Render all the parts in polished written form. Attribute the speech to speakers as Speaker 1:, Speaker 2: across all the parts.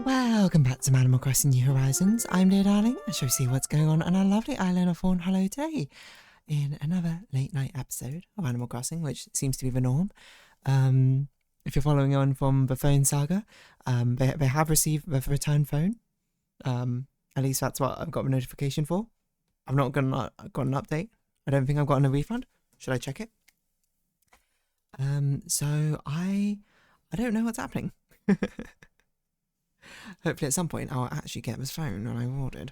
Speaker 1: Welcome back to Animal Crossing New Horizons. I'm Dear Darling. I shall see what's going on our lovely island of Fawnhallow today in another late night episode of Animal Crossing, which seems to be the norm. If you're following on from the phone saga, they have received the return phone. At least that's what I've got a notification for. I've not got an update. I don't think I've gotten a refund. Should I check it? So I don't know what's happening. Hopefully at some point I'll actually get this phone that I ordered.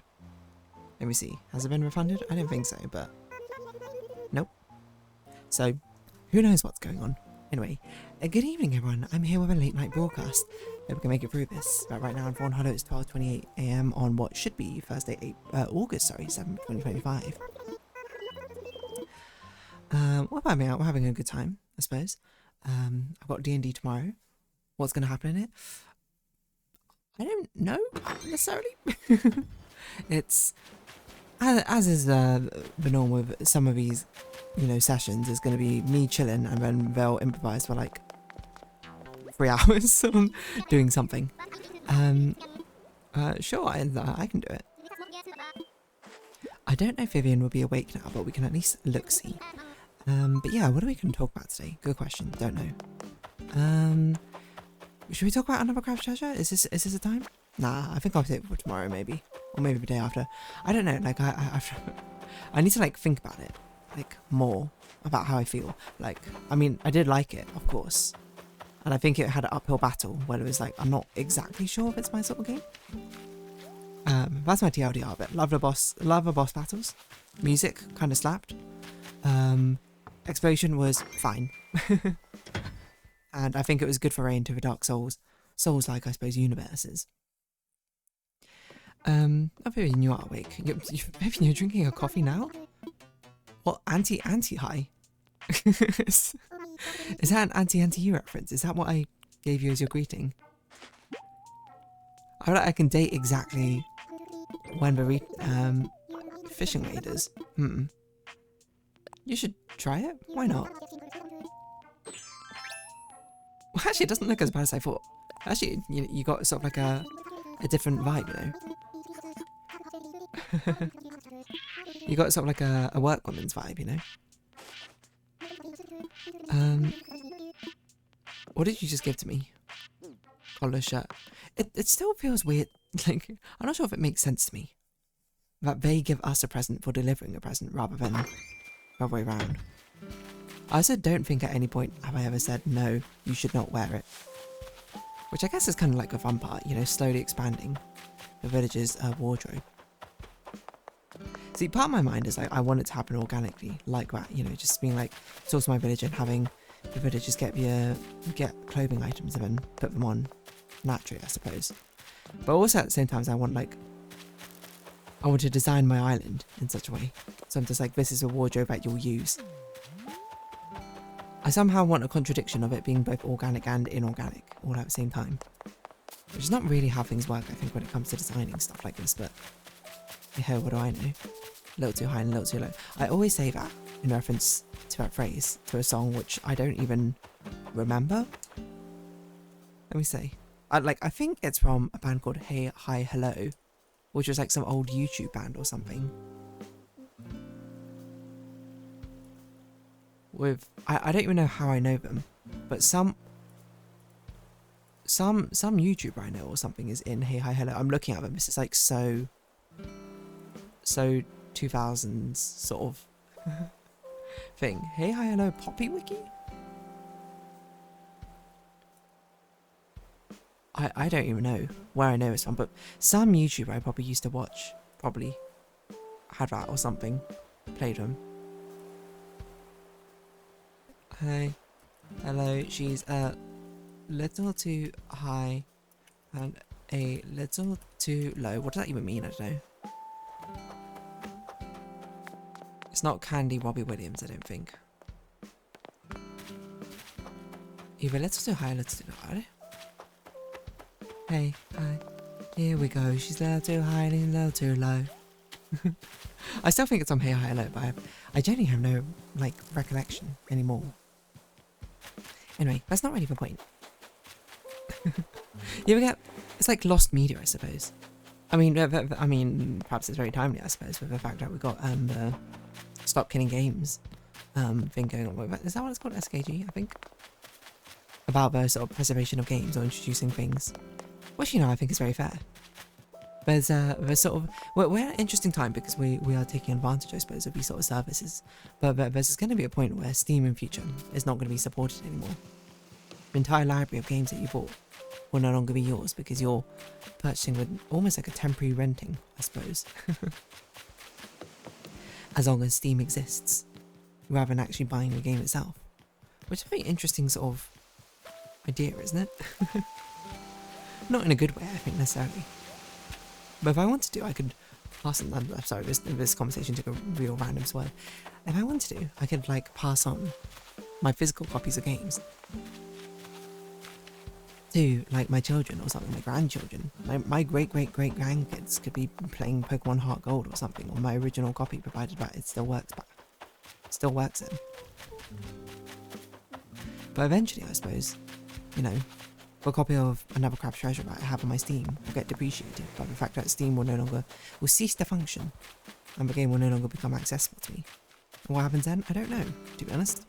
Speaker 1: Let me see. Has it been refunded? I don't think so, but nope. So who knows what's going on. Anyway, good evening everyone. I'm here with a late night broadcast. Hope we can make it through this. But right now in Fawnhallow it's 12:28 AM on what should be Thursday, August 7th, 2025. What about me? We're having a good time, I suppose. I've got D&D tomorrow. What's going to happen in it? I don't know necessarily. It's as is the norm with some of these, sessions. Is going to be me chilling, and then they'll improvise for like 3 hours on doing something. Sure, I can do it. I don't know if Vivian will be awake now, but we can at least look-see. But yeah, what are we going to talk about today? Good question. Don't know. Should we talk about another craft treasure? Is this a time? Nah, I think I'll save it for tomorrow maybe. Or maybe the day after. I don't know, like I need to like think about it. Like more about how I feel. Like, I mean, I did like it, of course. And I think it had an uphill battle where it was like, I'm not exactly sure if it's my sort of game. That's my TLDR bit. Love the boss battles. Music kind of slapped. Exploration was fine. And I think it was good for into the Dark Souls-like, I suppose, universes. Vivian, you are awake. Vivian, you're drinking a coffee now? What, anti-high? Is that an anti-you reference? Is that what I gave you as your greeting? I feel like I can date exactly when the fishing raiders. You should try it. Why not? Well, actually, it doesn't look as bad as I thought. Actually, you got sort of like a different vibe, You got sort of like a workwoman's vibe, What did you just give to me? Collar shirt. It still feels weird. Like, I'm not sure if it makes sense to me that they give us a present for delivering a present rather than the other way around. I also don't think at any point have I ever said, no, you should not wear it. Which I guess is kind of like a fun part, slowly expanding the village's wardrobe. See, part of my mind is like, I want it to happen organically, like that, just being like, talk to my village and having the villagers get clothing items and then put them on naturally, I suppose. But also at the same time, I want to design my island in such a way. So I'm just like, this is a wardrobe that you'll use. I somehow want a contradiction of it being both organic and inorganic all at the same time. Which is not really how things work, I think, when it comes to designing stuff like this, but hey, what do I know? A little too high and a little too low. I always say that in reference to that phrase, to a song which I don't even remember. Let me see. I think it's from a band called Hey Hi Hello, which was like some old YouTube band or something. I don't even know how I know them, but some YouTuber I know or something is in Hey Hi Hello. I'm looking at them. This is like so 2000s sort of thing. Hey Hi Hello Poppy Wiki? I don't even know where I know it's from, but some YouTuber I probably used to watch probably had that or something. Played them. Hey, hello, she's a little too high and a little too low. What does that even mean? I don't know. It's not Candy Robbie Williams, I don't think. Either a little too high, a little too low. Hey, hi. Here we go. She's a little too high and a little too low. I still think it's on Hey Hi Hello, but I genuinely have no recollection anymore. Anyway, that's not really the point. You ever get It's like lost media, I suppose. I mean, perhaps it's very timely, I suppose, with the fact that we got the Stop Killing Games thing going on. Is that what it's called? SKG, I think? About the sort of preservation of games or introducing things. Which, I think is very fair. There's sort of... We're at an interesting time because we are taking advantage, I suppose, of these sort of services. But there's going to be a point where Steam in future is not going to be supported anymore. The entire library of games that you bought will no longer be yours because you're purchasing with almost like a temporary renting, I suppose. As long as Steam exists, rather than actually buying the game itself. Which is a very interesting sort of idea, isn't it? Not in a good way, I think, necessarily. But if I wanted to, I could pass on... I'm sorry, this conversation took a real random swerve. If I wanted to, I could, like, pass on my physical copies of games to, like, my children or something, my grandchildren. My great-great-great-grandkids could be playing Pokemon Heart Gold or something on my original copy, provided that it still works back. Still works then. But eventually, I suppose, a copy of another crap treasure that I have on my Steam will get depreciated by the fact that Steam will cease to function, and the game will no longer become accessible to me. And what happens then? I don't know, to be honest.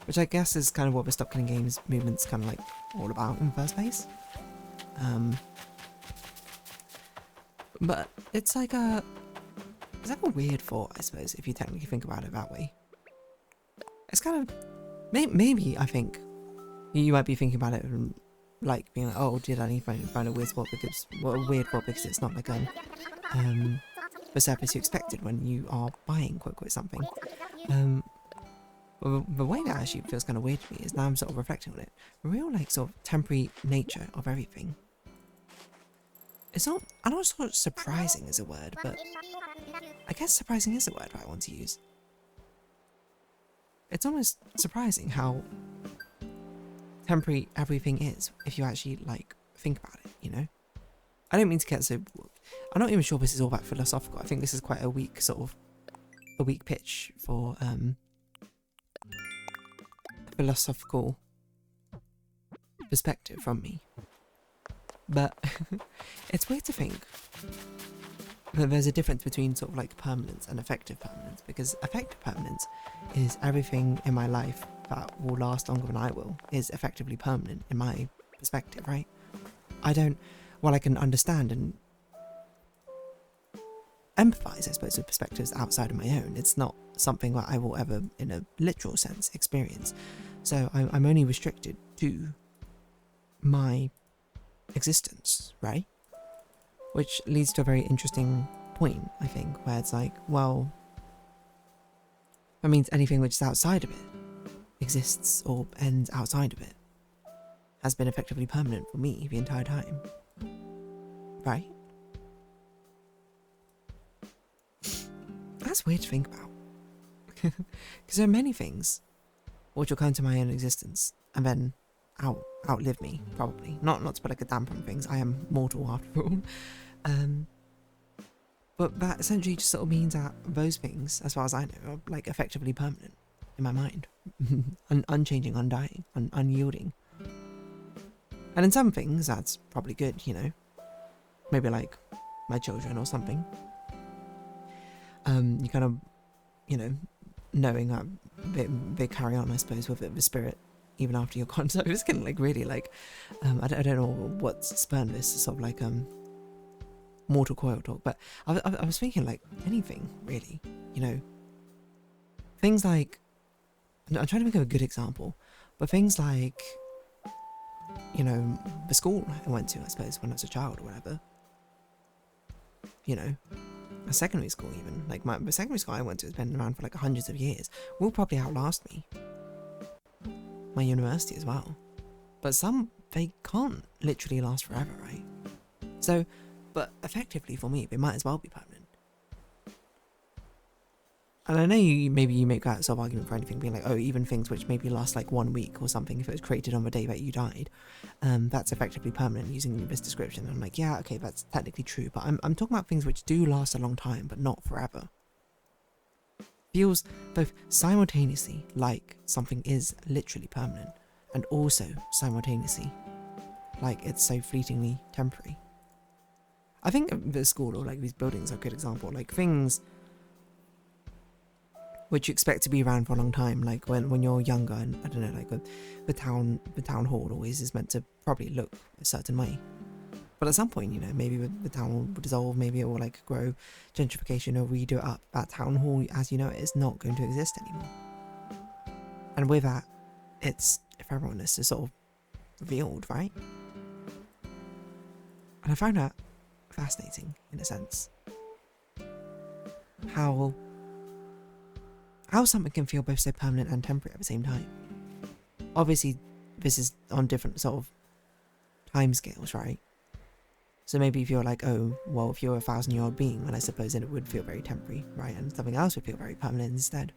Speaker 1: Which I guess is kind of what the Stop Killing Games movement's kind of like all about in the first place. But it's like a weird thought, I suppose, if you technically think about it that way. It's kind of, maybe I think, you might be thinking about it like being like, oh, did I need to find a weird spot because it's not like the service you expected when you are buying quote something. Well, the way that actually feels kind of weird to me is now I'm sort of reflecting on it. The real like sort of temporary nature of everything. It's not, I'm not sure surprising is a word, but I guess surprising is a word I want to use. It's almost surprising how temporary everything is if you actually like think about it, I don't mean to get so... I'm not even sure this is all that philosophical. I think this is quite a weak pitch for philosophical perspective from me. But it's weird to think that there's a difference between sort of like permanence and effective permanence, because effective permanence is everything in my life that will last longer than I will is effectively permanent in my perspective, right? I can understand and empathise, I suppose, with perspectives outside of my own. It's not something that I will ever, in a literal sense, experience. So I'm only restricted to my existence, right? Which leads to a very interesting point, I think, where it's like, well, that means anything which is outside of it exists or ends outside of it has been effectively permanent for me the entire time, right? That's weird to think about, because there are many things which will come to my own existence and then outlive me, probably. Not to put like a damper on things, I am mortal after all. But that essentially just sort of means that those things, as far as I know, are like effectively permanent in my mind. Unchanging, undying, unyielding. And in some things, that's probably good, Maybe like my children or something. You kind of, knowing that they carry on, I suppose, with the spirit even after you're gone. So it's kind of like really like, I don't know what's spurned this sort of like mortal coil talk, but I was thinking like anything really, things like, I'm trying to think of a good example, but things like, the school I went to, I suppose, when I was a child or whatever, a secondary school even, like the secondary school I went to has been around for like hundreds of years, will probably outlast me. My university as well. But some, they can't literally last forever, right? So, but effectively for me, they might as well be permanent. And I know maybe you make that sort of argument for anything, being like, oh, even things which maybe last like 1 week or something, if it was created on the day that you died, that's effectively permanent using this description. And I'm like, yeah, okay, that's technically true, but I'm talking about things which do last a long time, but not forever. Feels both simultaneously like something is literally permanent, and also simultaneously like it's so fleetingly temporary. I think the school or like these buildings are a good example. Like things which you expect to be around for a long time, like when you're younger, and I don't know, like the town hall always is meant to probably look a certain way. But at some point, you know, maybe the town hall will dissolve, maybe it will like grow, gentrification, or redo it up. That town hall, as you know, is not going to exist anymore. And with that, it's ephemeralness is sort of revealed, right? And I find that fascinating in a sense. How something can feel both so permanent and temporary at the same time. Obviously, this is on different sort of time scales, right? So maybe if you're like, oh, well, if you're a 1,000-year-old being, then I suppose then it would feel very temporary, right? And something else would feel very permanent instead.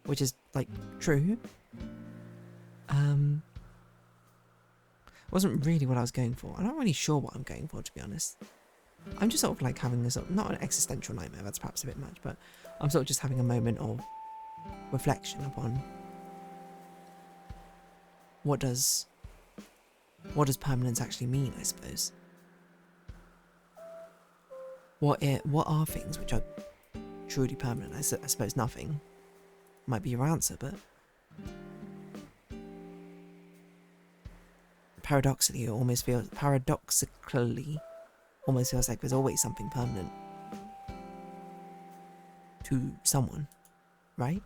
Speaker 1: Which is, like, true. Wasn't really what I was going for. I'm not really sure what I'm going for, to be honest. I'm just sort of like having a sort of, not an existential nightmare, that's perhaps a bit much, but I'm sort of just having a moment of reflection upon what does permanence actually mean, I suppose. What are things which are truly permanent? I suppose nothing might be your answer, but paradoxically almost feels like there's always something permanent to someone, right?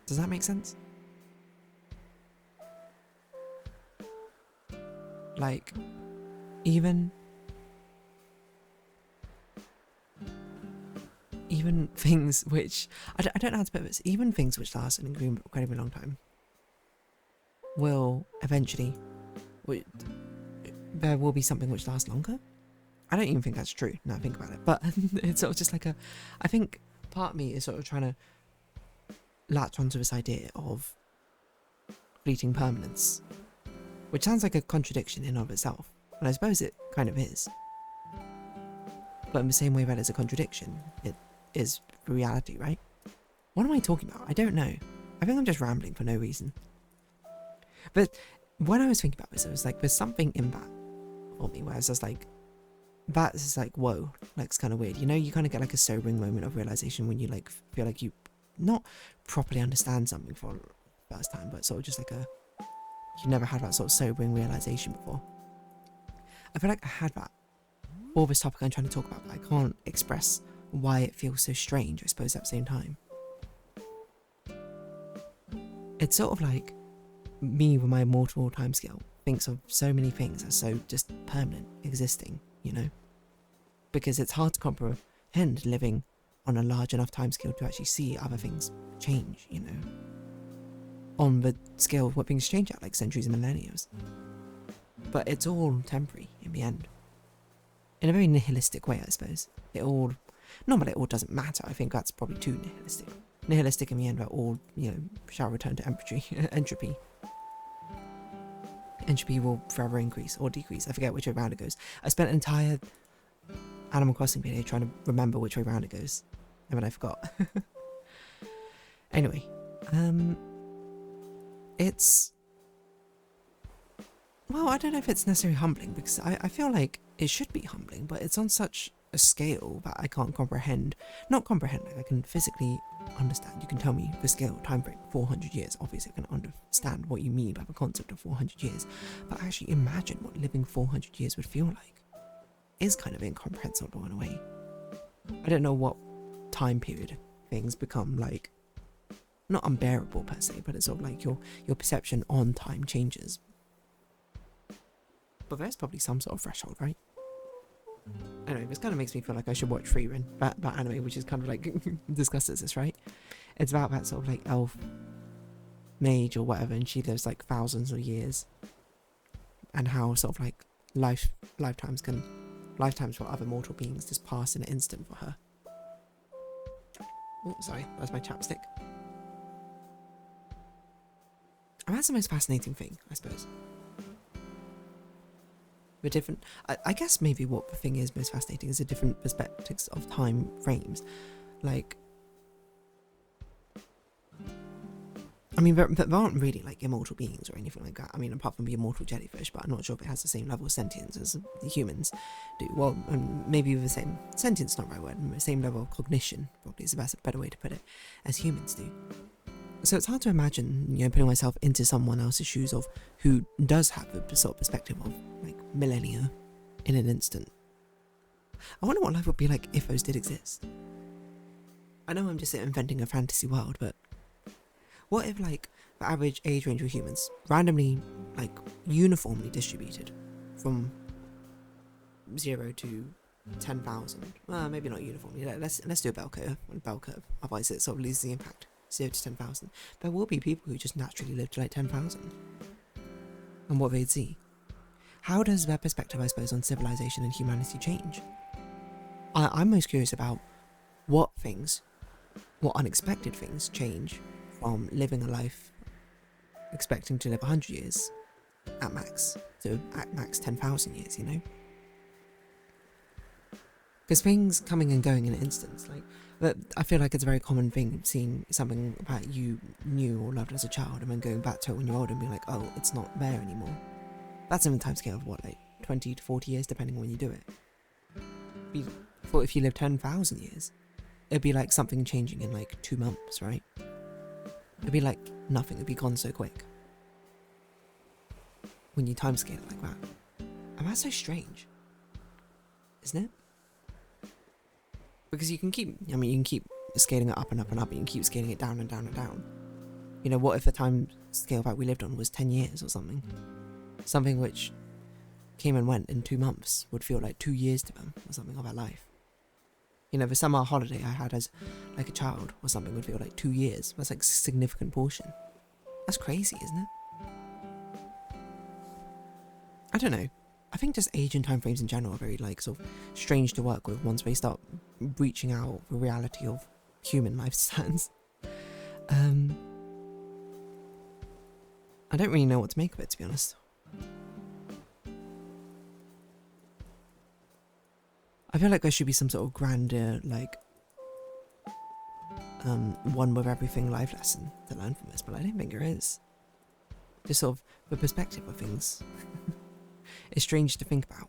Speaker 1: Does that make sense? Like, even things which I don't know how to put this. Even things which last an incredibly long time will eventually. There will be something which lasts longer. I don't even think that's true now I think about it, but it's sort of just like I think part of me is sort of trying to latch onto this idea of fleeting permanence, which sounds like a contradiction in and of itself, and I suppose it kind of is. But in the same way that it's a contradiction, it is reality, right? What am I talking about? I don't know. I think I'm just rambling for no reason. But when I was thinking about this, I was like, there's something in that for me where it's just like, that's just like, whoa, like it's kind of weird. You know, you kind of get like a sobering moment of realization when you like feel like you not properly understand something for the first time, but sort of just like you never had that sort of sobering realization before. I feel like I had that for this topic I'm trying to talk about, but I can't express why it feels so strange, I suppose, at the same time. It's sort of like me with my mortal timescale thinks of so many things as so just permanent, existing, you know? Because it's hard to comprehend living on a large enough timescale to actually see other things change, you know? On the scale of what things change at, like centuries and millennia. But it's all temporary in the end. In a very nihilistic way, I suppose. Not that it all doesn't matter, I think that's probably too nihilistic. Nihilistic in the end, that all, you know, shall return to entropy. Entropy will forever increase or decrease. I forget which way around it goes. I spent an entire Animal Crossing video trying to remember which way around it goes. And then I forgot. Anyway. It's... Well, I don't know if it's necessarily humbling, because I feel like it should be humbling, but it's on such a scale that I can't comprehend. Not comprehend, like I can physically understand. You can tell me the scale, time frame, 400 years. Obviously, I can understand what you mean by the concept of 400 years. But actually imagine what living 400 years would feel like. Is kind of incomprehensible in a way. I don't know what time period things become like, not unbearable per se, but it's sort of like your perception on time changes. But there's probably some sort of threshold, right? Anyway, this kind of makes me feel like I should watch Freerun, that anime, which is kind of like discusses this, right? It's about that sort of like elf mage or whatever, and she lives like thousands of years, and how sort of like lifetimes for other mortal beings just pass in an instant for her. Oh, sorry, that's my chapstick. And that's the most fascinating thing, I suppose. The different, I guess maybe what the thing is most fascinating is the different perspectives of time frames. Like, I mean, there aren't really like immortal beings or anything like that. I mean, apart from the immortal jellyfish, but I'm not sure if it has the same level of sentience as the humans do. Well, maybe the same, sentience is not the right word, the same level of cognition, probably is the better way to put it, as humans do. So it's hard to imagine, you know, putting myself into someone else's shoes of who does have a sort of perspective of like millennia in an instant. I wonder what life would be like if those did exist. I know I'm just inventing a fantasy world, but what if like the average age range of humans randomly, like uniformly distributed from 0 to 10,000? Well, maybe not uniformly. Let's do a bell curve. Otherwise it sort of loses the impact. 0 to 10,000. There will be people who just naturally live to like 10,000. And what they'd see. How does their perspective, I suppose, on civilization and humanity change? I'm most curious about what unexpected things change from living a life expecting to live 100 years at max to at max 10,000 years, you know? Because things coming and going in an instant, like, but I feel like it's a very common thing seeing something that you knew or loved as a child and then going back to it when you're older and being like, oh, it's not there anymore. That's in the time scale of what, like 20 to 40 years, depending on when you do it. But if you live 10,000 years, it'd be like something changing in like 2 months, right? It'd be like nothing, it'd be gone so quick. When you timescale it like that. And that's so strange, isn't it? Because you can keep scaling it up and up and up, and you can keep scaling it down and down and down. You know, what if the time scale that we lived on was 10 years or something? Something which came and went in 2 months would feel like 2 years to them, or something of our life. You know, the summer holiday I had as like a child or something would feel like 2 years. That's like a significant portion. That's crazy, isn't it? I don't know. I think just age and time frames in general are very like sort of strange to work with once they start reaching out the reality of human lifespans. I don't really know what to make of it, to be honest. I feel like there should be some sort of grander, like, one with everything life lesson to learn from this, but I don't think there is. Just sort of the perspective of things. It's strange to think about.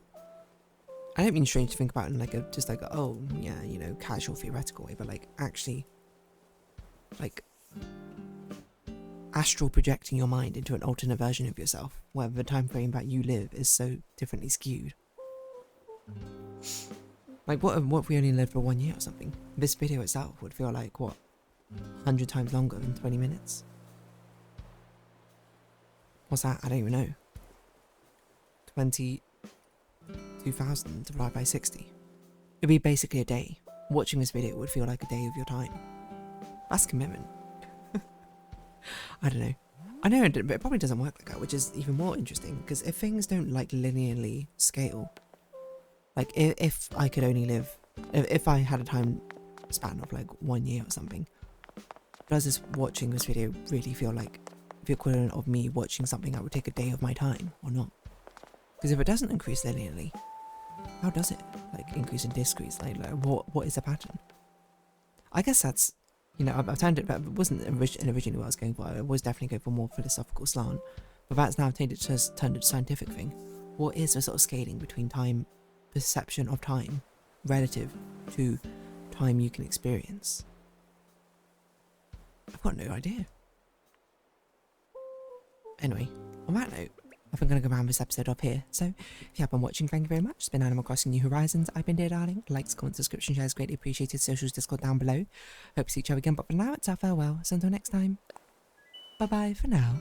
Speaker 1: I don't mean strange to think about in like just like oh yeah, you know, casual theoretical way, but like actually like astral projecting your mind into an alternate version of yourself where the time frame that you live is so differently skewed. Like what if we only lived for 1 year or something? This video itself would feel like what, 100 times longer than 20 minutes? What's that? I don't even know. 22,000 divided by 60. It'd be basically a day. Watching this video would feel like a day of your time. That's commitment. I don't know. I know it probably doesn't work like that, which is even more interesting, because if things don't like linearly scale, like if I could only live, if I had a time span of like 1 year or something, does this watching this video really feel like the equivalent of me watching something that would take a day of my time or not? Because if it doesn't increase linearly, how does it like increase and decrease? Like what is the pattern? I guess that's, you know, I've turned it, but it wasn't originally what I was going for. I was definitely going for more philosophical slant, but that's now turned it to a scientific thing. What is the sort of scaling between time, perception of time, relative to time you can experience? I've got no idea. Anyway, on that note, I think I'm going to go round this episode up here. So, if you have been watching, thank you very much. It's been Animal Crossing New Horizons. I've been Dear Darling. Likes, comments, subscription, shares, greatly appreciated. Socials, Discord down below. Hope to see each other again, but for now, it's our farewell. So until next time, bye-bye for now.